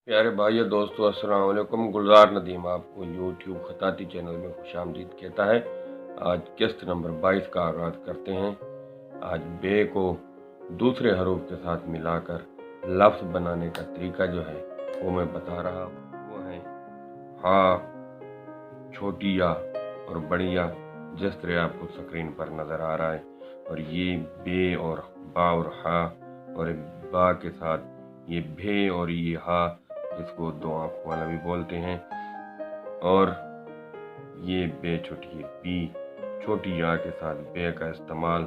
प्यारे भाइयों दोस्तों, अस्सलाम वालेकुम। गुलजार नदीम आपको यूट्यूब खताती चैनल में खुशामदीद कहता है। आज किस्त नंबर 22 का आगाज़ करते हैं। आज बे को दूसरे हरूफ के साथ मिलाकर लफ्ज़ बनाने का तरीका जो है वो मैं बता रहा हूँ। वो है हा, छोटी या और बड़ी या, जिस तरह आपको स्क्रीन पर नज़र आ रहा है। और ये बे और बा और हा, और एक बा के साथ ये भे और ये हा, जिसको दो आंखों वाला भी बोलते हैं। और ये बे छोटी बी, छोटी या के साथ बे का इस्तेमाल,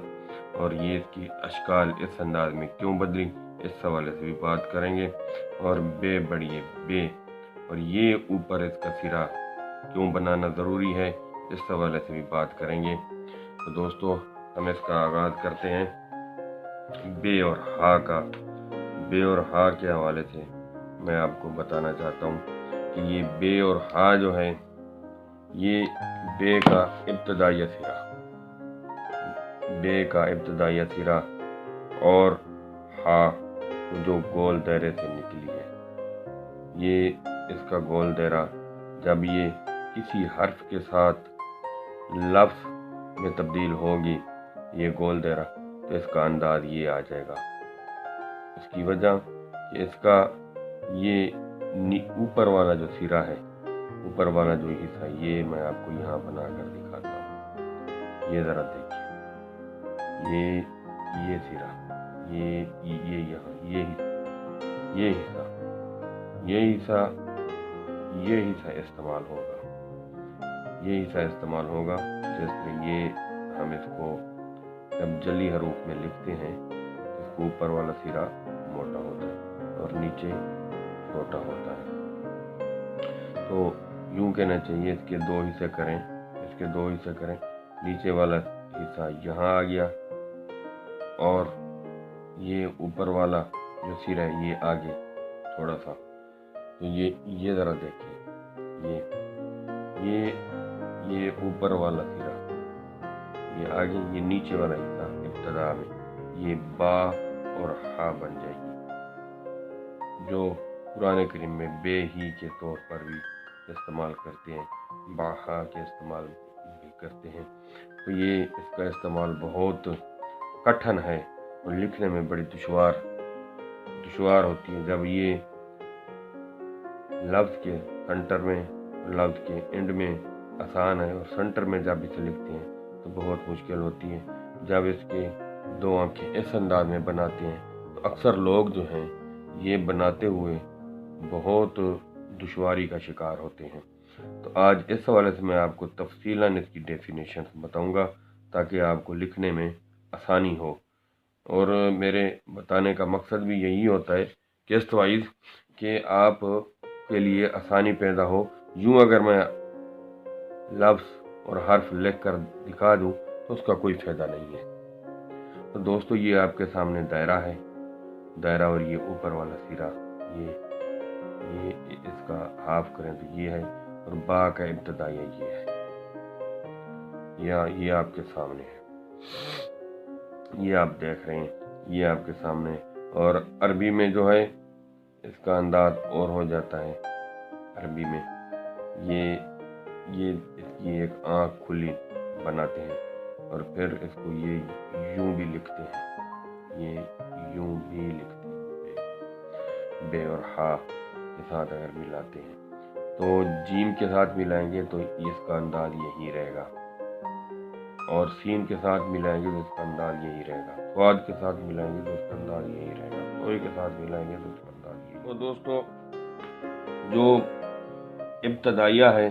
और ये इसकी अशकाल इस अंदाज में क्यों बदली, इस हवाले से भी बात करेंगे। और बे बड़ी बे, और ये ऊपर इसका सिरा क्यों बनाना ज़रूरी है, इस हवाले से भी बात करेंगे। तो दोस्तों, हम इसका आगाज़ करते हैं बे और हा का। बे और हा के हवाले से मैं आपको बताना चाहता हूँ कि ये बे और हा जो है, ये बे का इब्तदाई सिरा, बे का इब्तदाई सिरा, और हा जो गोल दायरे से निकली है, ये इसका गोल दायरा जब ये किसी हर्फ के साथ लफ्ज़ में तब्दील होगी, ये गोल दायरा, तो इसका अंदाज ये आ जाएगा। इसकी वजह कि इसका ये ऊपर वाला जो सिरा है, ऊपर वाला जो हिस्सा, ये मैं आपको यहाँ बनाकर दिखाता हूँ। ये ज़रा देखिए, ये सिरा, ये यहाँ, ये हिस्सा इस्तेमाल होगा, ये हिस्सा इस्तेमाल होगा। जिस तरह ये हम इसको जब जली हरूफ में लिखते हैं, इसको ऊपर वाला सिरा मोटा होता है और नीचे छोटा होता है। तो यूं कहना चाहिए, इसके दो हिस्से करें, इसके दो हिस्से करें। नीचे वाला हिस्सा यहाँ आ गया, और ये ऊपर वाला जो सिरा है ये आगे थोड़ा सा। तो ये ज़रा देखिए, ये ऊपर वाला सिरा ये आगे, ये नीचे वाला हिस्सा इब्तदा में, ये बा और हा बन जाएगी, जो कुरान करीम में बे ही के तौर पर भी इस्तेमाल करते हैं, बाहा के इस्तेमाल भी करते हैं। तो ये इसका इस्तेमाल बहुत कठिन है और लिखने में बड़ी दुश्वार होती है। जब ये लफ्ज़ के सेंटर में, लफ्ज़ के एंड में आसान है, और सेंटर में जब इसे लिखते हैं तो बहुत मुश्किल होती है। जब इसके दो आंखें इस अंदाज में बनाते हैं तो अक्सर लोग जो हैं ये बनाते हुए बहुत दुश्वारी का शिकार होते हैं। तो आज इस हवाले से मैं आपको तफसीलन इसकी डेफिनेशन बताऊंगा, ताकि आपको लिखने में आसानी हो। और मेरे बताने का मकसद भी यही होता है कि इस वाइज कि आप के लिए आसानी पैदा हो। यूँ अगर मैं लफ्ज़ और हर्फ लिख कर दिखा दूँ तो उसका कोई फ़ायदा नहीं है। तो दोस्तों, ये आपके सामने दायरा है, दायरा, और ये ऊपर वाला सिरा, ये इसका हाफ करें तो ये है, और बा का इब्तदाई ये है, ये आपके सामने है, ये आप देख रहे हैं, ये आपके सामने। और अरबी में जो है इसका अंदाज और हो जाता है। अरबी में ये इसकी एक आँख खुली बनाते हैं, और फिर इसको ये यूं भी लिखते हैं, ये यूं भी लिखते हैं। बे और हा के साथ अगर मिलाते हैं तो जीम के साथ मिलाएंगे तो इसका अंदाज यही रहेगा, और सीन के साथ मिलाएंगे तो इसका अंदाज यही रहेगा, स्वाद के साथ मिलाएंगे तो इसका अंदाज यही रहेगा, तोय के साथ मिलाएंगे तो इसका अंदाज यही। तो दोस्तों, जो इब्तदाइया है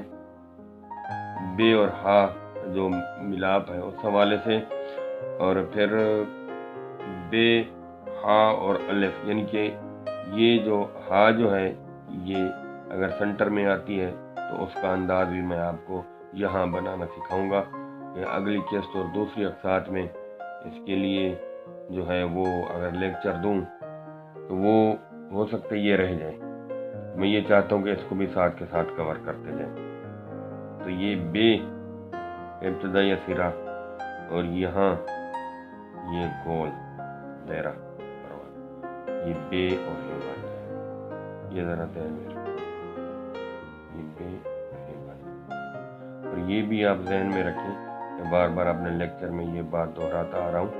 बे और हा जो मिलाप है उस हवाले से, और फिर बे, हा और अलिफ, यानी कि ये जो हा जो है ये अगर सेंटर में आती है तो उसका अंदाज भी मैं आपको यहाँ बनाना सिखाऊंगा। अगली किस्त और दूसरी अक़सात में इसके लिए जो है वो अगर लेक्चर दूँ तो वो हो सकता है ये रह जाए। मैं ये चाहता हूँ कि इसको भी साथ के साथ कवर करते जाएं। तो ये बे इब्तदाई सिरा, और यहाँ ये गोल दायरा, ये बे और हे बन जाए। ये ज़रा ध्यान में रखें, ये बे ये बन। और ये भी आप जहन में रखें कि बार बार अपने लेक्चर में ये बात दोहराता आ रहा हूँ।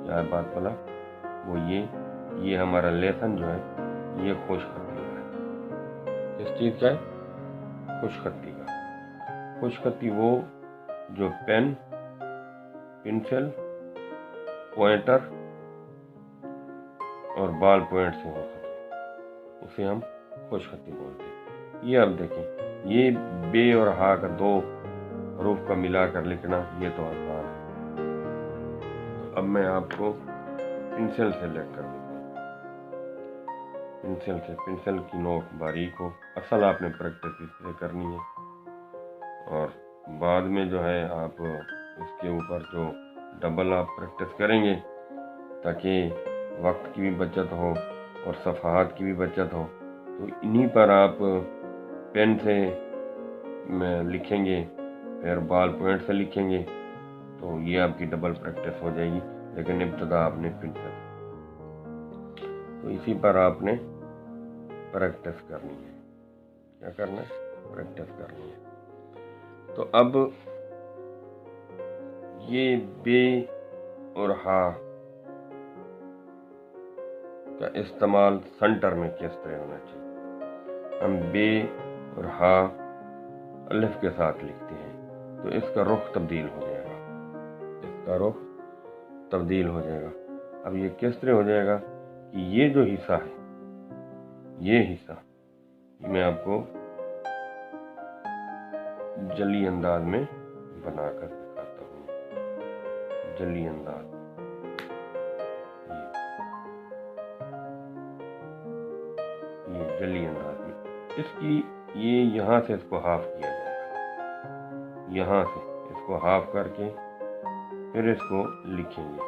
क्या बात बोला? वो ये हमारा लेसन जो है ये खुशखती का है। किस चीज़ का है? खुशखती का। खुशखती वो जो पेन, पेंसिल, पॉइंटर और बाल पॉइंट से हो सके, उसे हम खुशखती बोलते हैं। ये अब देखें, ये बे और हा का दो हरूफ का मिलाकर लिखना ये तो आसान है। तो अब मैं आपको पेंसिल से लेकर देता हूँ। पेंसिल की नोक बारीक हो। असल आपने प्रैक्टिस इससे करनी है और बाद में जो है आप इसके ऊपर जो डबल आप प्रैक्टिस करेंगे ताकि वक्त की भी बचत हो और सफ़हात की भी बचत हो। तो इन्हीं पर आप पेन से लिखेंगे, फिर बाल पॉइंट से लिखेंगे, तो ये आपकी डबल प्रैक्टिस हो जाएगी। लेकिन इब्तदा आपने पेंसिल, तो इसी पर आपने प्रैक्टिस करनी है। क्या करना है? प्रैक्टिस करनी है। तो अब ये बे और हा का इस्तेमाल सेंटर में किस तरह होना चाहिए? हम बे और हा अलिफ के साथ लिखते हैं तो इसका रुख तब्दील हो जाएगा, इसका रुख तब्दील हो जाएगा। अब ये किस तरह हो जाएगा कि ये जो हिस्सा है, ये हिस्सा मैं आपको जली अंदाज में बनाकर दिखाता हूँ। जली अंदाज, ये जली अंदाज में इसकी ये यहाँ से इसको हाफ किया जाएगा, यहाँ से इसको हाफ करके फिर इसको लिखेंगे।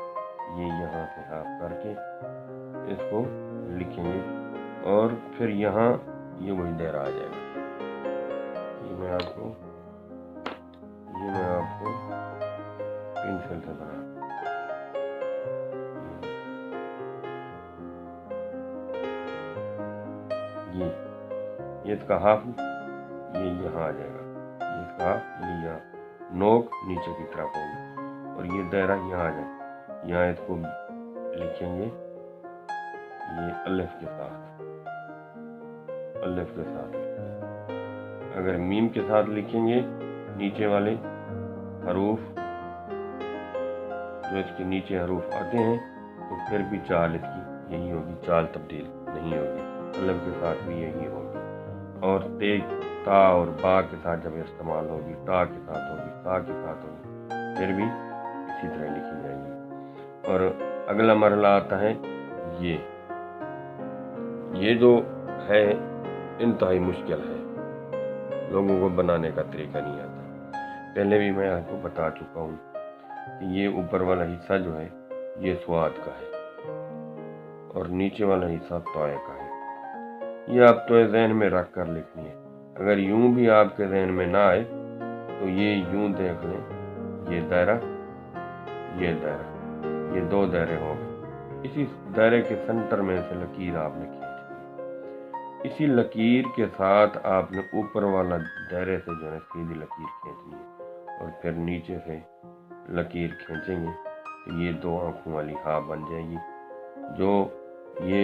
ये यहाँ से हाफ करके इसको लिखेंगे और फिर यहाँ ये वही दायरा आ जाएगा। ये मैं आपको पेंसिल से बना ये इसका हाफ ये यहाँ आ जाएगा, ये इसका हाफ ये यहाँ नोक नीचे की तरफ होगी और ये दायरा यहाँ आ जाएगा। यहाँ इसको लिखेंगे ये अलिफ के साथ, अलिफ के साथ लिखेंगे। अगर मीम के साथ लिखेंगे नीचे वाले हरूफ जो इसके नीचे हरूफ आते हैं तो फिर भी चाल इसकी यही होगी, चाल तब्दील नहीं होगी। अलिफ के साथ भी यही होगी और तेज ता और बा के साथ जब इस्तेमाल होगी, टा के साथ होगी, ता के साथ होगी, फिर भी इसी तरह लिखी जाएगी। और अगला मरहला आता है ये जो है इंतहाई मुश्किल है, लोगों को बनाने का तरीका नहीं आता। पहले भी मैं आपको बता चुका हूँ कि ये ऊपर वाला हिस्सा जो है ये स्वाद का है और नीचे वाला हिस्सा तोय का है। ये आप तो जहन में रख कर लिखनी है। अगर यूं भी आपके जहन में ना आए तो ये यूं देख लें, ये दायरा, ये दायरा, ये दो दायरे हो गए। इसी दायरे के सेंटर में से लकीर आपने खींचनी है। इसी लकीर के साथ आपने ऊपर वाला दायरे से जो है सीधी लकीर खींचनी है और फिर नीचे से लकीर खींचेंगे तो ये दो आंखों वाली हा बन जाएगी, जो ये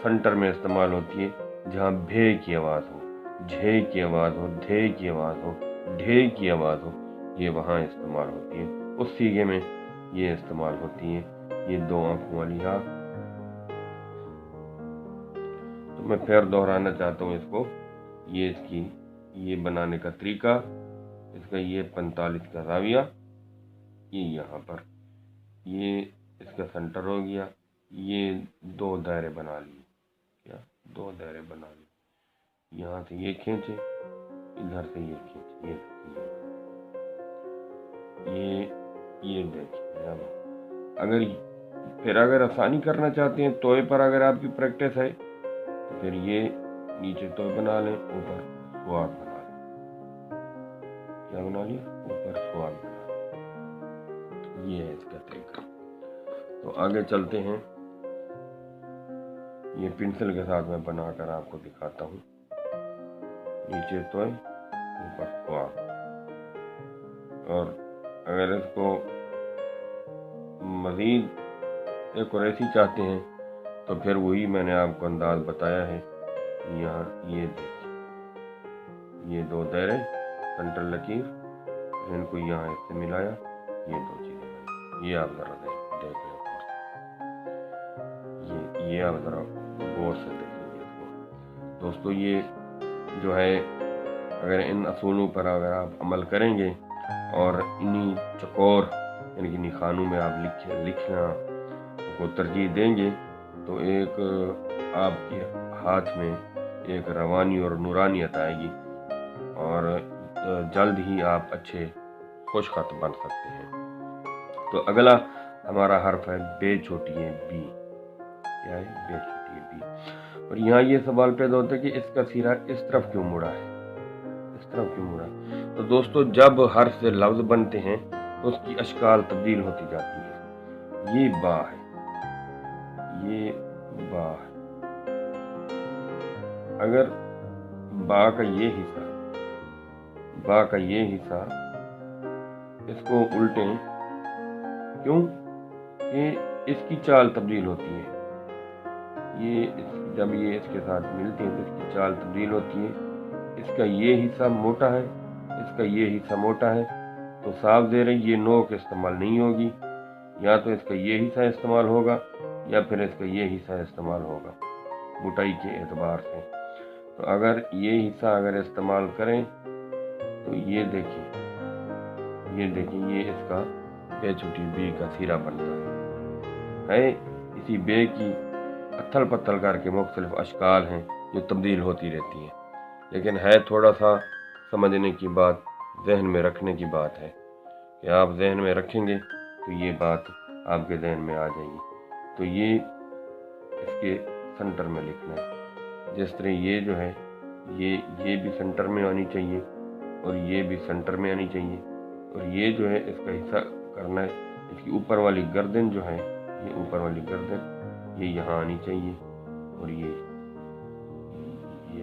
सेंटर में इस्तेमाल होती है जहाँ भे की आवाज़ हो, झे की आवाज़ हो, धे की आवाज़ हो, ढे की आवाज़ हो, ये वहाँ इस्तेमाल होती है। उस सीगे में ये इस्तेमाल होती है ये दो आंखों वाली हा। तो मैं फिर दोहराना चाहता हूँ इसको, ये इसकी ये बनाने का तरीका, इसका ये 45 का ज़ाविया, ये यहाँ पर ये इसका सेंटर हो गया। ये दो दायरे बना लिए, क्या दो दायरे बना लिए, यहाँ से ये खींचे, इधर से ये खींचे, ये देखिए। अब अगर आसानी करना चाहते हैं तोय पर, अगर आपकी प्रैक्टिस है तो फिर ये नीचे तोय बना लें, ऊपर स्वाद बना लें। क्या बना लिया? ऊपर स्वाद बना लें। ये है इसका तरीका। तो आगे चलते हैं। ये पेंसिल के साथ मैं बनाकर आपको दिखाता हूँ। नीचे तो ऊपर हुआ। और अगर इसको मज़ीद एक्यूरेसी चाहते हैं तो फिर वही मैंने आपको अंदाज बताया है। यहाँ ये देखिए, ये दो दायरे, सेंट्रल लकीर, इनको यहाँ इससे मिलाया, ये दो चीज़ें बनी। ये आप ज़रा देख लें, ये आप ज़रा गौर से देखेंगे इसको। दोस्तों ये जो है, अगर इन असूलों पर अगर आप अमल करेंगे और इन्हीं चकोर यानी निशानों में आप लिखना को तरजीह देंगे तो एक आपके हाथ में एक रवानी और नूरानियत आएगी और जल्द ही आप अच्छे खुशखत बन सकते हैं। तो अगला हमारा हर्फ है बे छोटी है बी। क्या है? बे छोटी है बी। और यहाँ ये सवाल पैदा होता है कि इसका सिरा इस तरफ क्यों मुड़ा है, इस तरफ क्यों मुड़ा है। तो दोस्तों जब हर्फ से लफ्ज बनते हैं तो उसकी अशकाल तब्दील होती जाती है। ये बा है, ये बा है। अगर बा का ये हिस्सा, बा का ये हिस्सा इसको उल्टें, क्यों कि इसकी चाल तब्दील होती है। ये जब ये इसके साथ मिलती है तो इसकी चाल तब्दील होती है। इसका ये हिस्सा मोटा है, इसका ये हिस्सा मोटा है, तो साफ ज़ेर ये नोक इस्तेमाल नहीं होगी। या तो इसका ये हिस्सा इस्तेमाल होगा या फिर इसका ये हिस्सा इस्तेमाल होगा मोटाई के एतबार से। तो अगर ये हिस्सा अगर इस्तेमाल करें तो ये देखिए, ये इसका बे छोटी बी का सिरा बनता है। इसी बे की अथल पत्थल करके मुख्तलिफ अशकाल हैं जो तब्दील होती रहती हैं, लेकिन है थोड़ा सा समझने की बात, जहन में रखने की बात है कि आप जहन में रखेंगे तो ये बात आपके जहन में आ जाएगी। तो ये इसके सेंटर में लिखना है। जिस तरह ये जो है ये भी सेंटर में आनी चाहिए और ये भी सेंटर में आनी चाहिए। और ये जो है इसका हिस्सा करना है, इसकी ऊपर वाली गर्दन जो है, ये ऊपर वाली गर्दन ये यहाँ आनी चाहिए और ये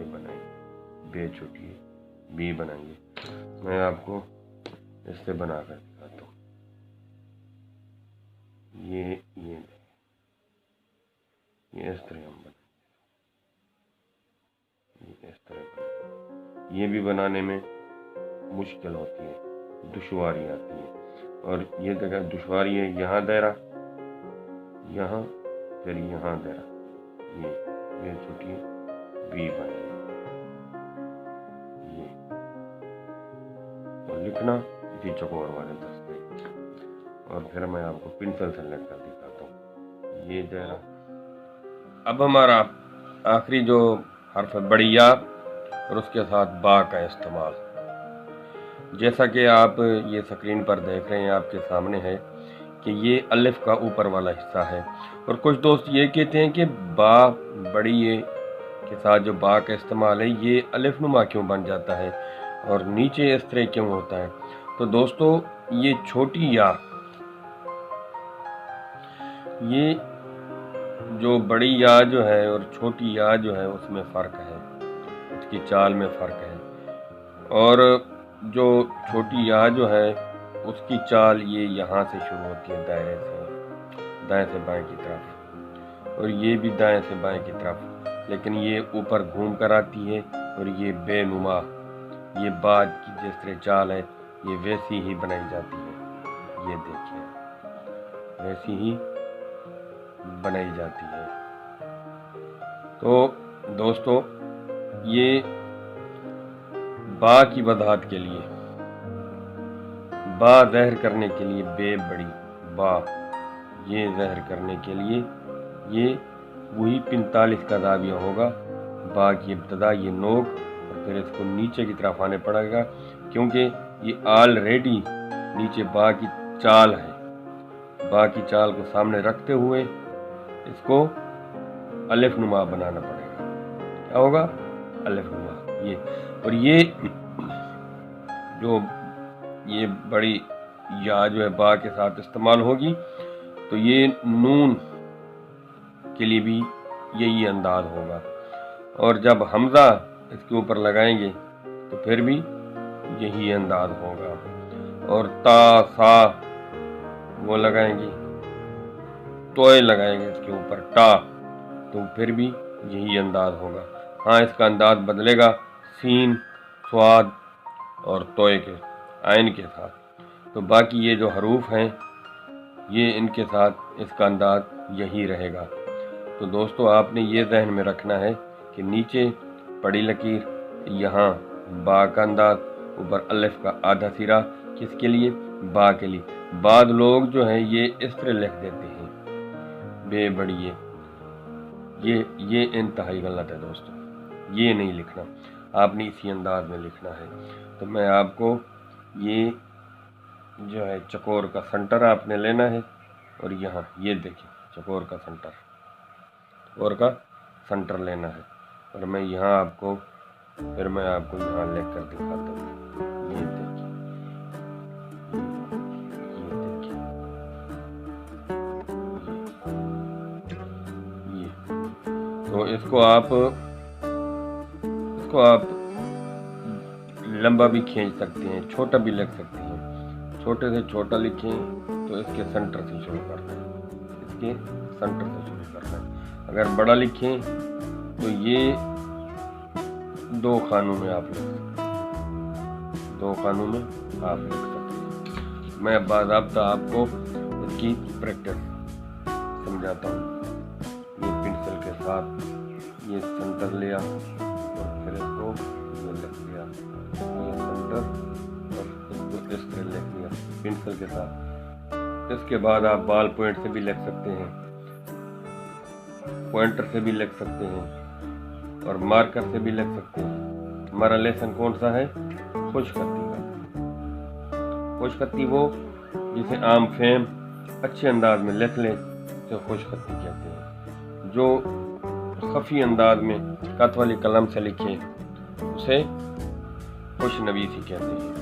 बनाएंगे बे छोटी है बी बनाएंगे। मैं आपको इससे बनाकर दिखाता हूँ। ये इस तरह हम बनाएंगे, ये इस तरह बनाएंगे। ये भी बनाने में मुश्किल होती है, दुश्वारी आती है। और ये जगह दुश्वारी है, यहाँ दायरा, यहाँ फिर यहाँ दायरा, ये छोटी है बी बनाएंगे। ये और लिखना इसी चकोर वाले दस्ते। और फिर मैं आपको पेंसिल से लग कर दिखाता हूँ। ये दायरा। अब हमारा आखिरी जो हर्फ है बड़ी या और उसके साथ बा का इस्तेमाल। जैसा कि आप ये स्क्रीन पर देख रहे हैं, आपके सामने है कि ये अलिफ का ऊपर वाला हिस्सा है। और कुछ दोस्त ये कहते हैं कि बा बड़ी ये के साथ जो बा का इस्तेमाल है ये अलिफ नुमा क्यों बन जाता है और नीचे इस तरह क्यों होता है। तो दोस्तों ये छोटी या, ये जो बड़ी या जो है और छोटी या जो है उसमें फ़र्क है, उसकी चाल में फ़र्क है। और जो छोटी या जो है उसकी चाल ये यहाँ से शुरू होती है, दायरे से, दाएं से बाएं की तरफ, और ये भी दाएं से बाएं की तरफ, लेकिन ये ऊपर घूम कर आती है। और ये बेनुमा, ये बाद की जिस तरह चाल है ये वैसी ही बनाई जाती है। ये देखिए वैसी ही बनाई जाती है। तो दोस्तों ये बा की वजाहत के लिए, बा ज़हर करने के लिए बे बड़ी बा, ये ज़हर करने के लिए ये वही 45 का दाविया होगा। बा की इब्तदा ये नोक और फिर इसको नीचे की तरफ आने पड़ेगा, क्योंकि ये ऑलरेडी नीचे बा की चाल है। बा की चाल को सामने रखते हुए इसको अलिफ नुमा बनाना पड़ेगा। क्या होगा? अलिफ नुमा। ये और ये जो ये बड़ी या जो है बा के साथ इस्तेमाल होगी, तो ये नून के लिए भी यही अंदाज होगा। और जब हमजा इसके ऊपर लगाएंगे तो फिर भी यही अंदाज होगा। और ता सा वो लगाएंगे, तोय लगाएंगे इसके ऊपर टा, तो फिर भी यही अंदाज होगा। हाँ, इसका अंदाज बदलेगा सीन, स्वाद और तोय के आइन के साथ। तो बाकी ये जो हरूफ हैं ये इनके साथ इसका अंदाज यही रहेगा। तो दोस्तों आपने ये ज़हन में रखना है कि नीचे पड़ी लकीर, यहाँ बा का अंदाज, ऊपर अलिफ का आधा सिरा, किसके लिए? बा के लिए। बाद लोग जो हैं ये इस तरह लिख देते हैं बे बड़िए, ये इंतहाई गलत है दोस्तों, ये नहीं लिखना, आपने इसी अंदाज में लिखना है। तो मैं आपको ये जो है चकोर का सेंटर आपने लेना है, और यहाँ ये देखिए चकोर का सेंटर लेना है। और मैं यहाँ आपको यहाँ लिख कर दिखाता हूँ। ये देखिए, ये तो इसको आप लंबा भी खींच सकते हैं, छोटा भी लिख सकते हैं। छोटे से छोटा लिखें तो इसके सेंटर से शुरू करना है, अगर बड़ा लिखें तो ये 2 खानों में आप लिख सकते हैं। मैं बाज़ाब्ता आपको इसकी प्रैक्टिस समझाता हूँ। ये पेंसिल के साथ ये सेंटर लिया और फिर इसको ये लिख लिया, ये सेंटर और इसको इस तरह लिख लिया पेंसिल के साथ। इसके बाद आप बाल पॉइंट से भी लिख सकते हैं, पॉइंटर से भी लिख सकते हैं और मार्कर से भी लिख सकते हैं। हमारा लेसन कौन सा है? खुशखत्ती का। खुशखत्ती वो जिसे आम फेम अच्छे अंदाज में लिख ले तो खुशखत्ती कहते हैं। जो खफी अंदाज में खत वाली कलम से लिखे उसे खुशनवीसी कहते हैं।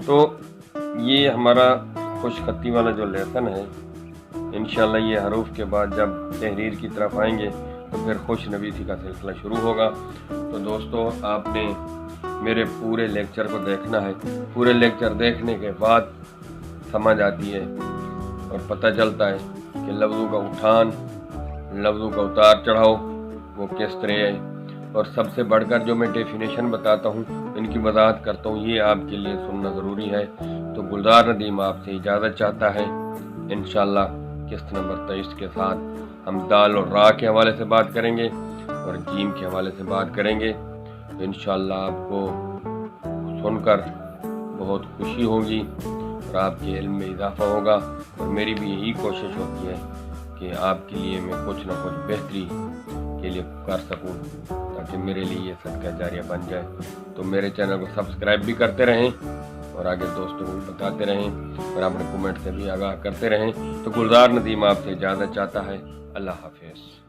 तो ये हमारा खुशखत्ती वाला जो लेसन है, इंशाल्लाह ये हरूफ के बाद जब तहरीर की तरफ आएंगे तो फिर खुशनवीसी का सिलसिला शुरू होगा। तो दोस्तों आपने मेरे पूरे लेक्चर को देखना है। पूरे लेक्चर देखने के बाद समझ आती है और पता चलता है कि लफ्ज़ों का उठान, लफ्ज़ों का उतार चढ़ाव वो किस तरह है। और सबसे बढ़कर जो मैं डेफिनेशन बताता हूँ, इनकी वजाहत करता हूँ, ये आपके लिए सुनना ज़रूरी है। तो गुलजार नदीम आपसे इजाज़त चाहता है। इंशाल्लाह किस्त नंबर 23 के साथ हम दाल और रा के हवाले से बात करेंगे और जीम के हवाले से बात करेंगे। तो इंशाल्लाह आपको सुनकर बहुत खुशी होगी और आपके इल्म में इजाफा होगा। और मेरी भी यही कोशिश होती है कि आपके लिए मैं कुछ ना कुछ बेहतरी के लिए कर सकूं, ताकि मेरे लिए ये सदका जारिया बन जाए। तो मेरे चैनल को सब्सक्राइब भी करते रहें और आगे दोस्तों को भी बताते रहें और अपने कमेंट से भी आगाह करते रहें। तो गुलजार नदीम आपसे इजाज़त चाहता है। अल्लाह हाफिज़।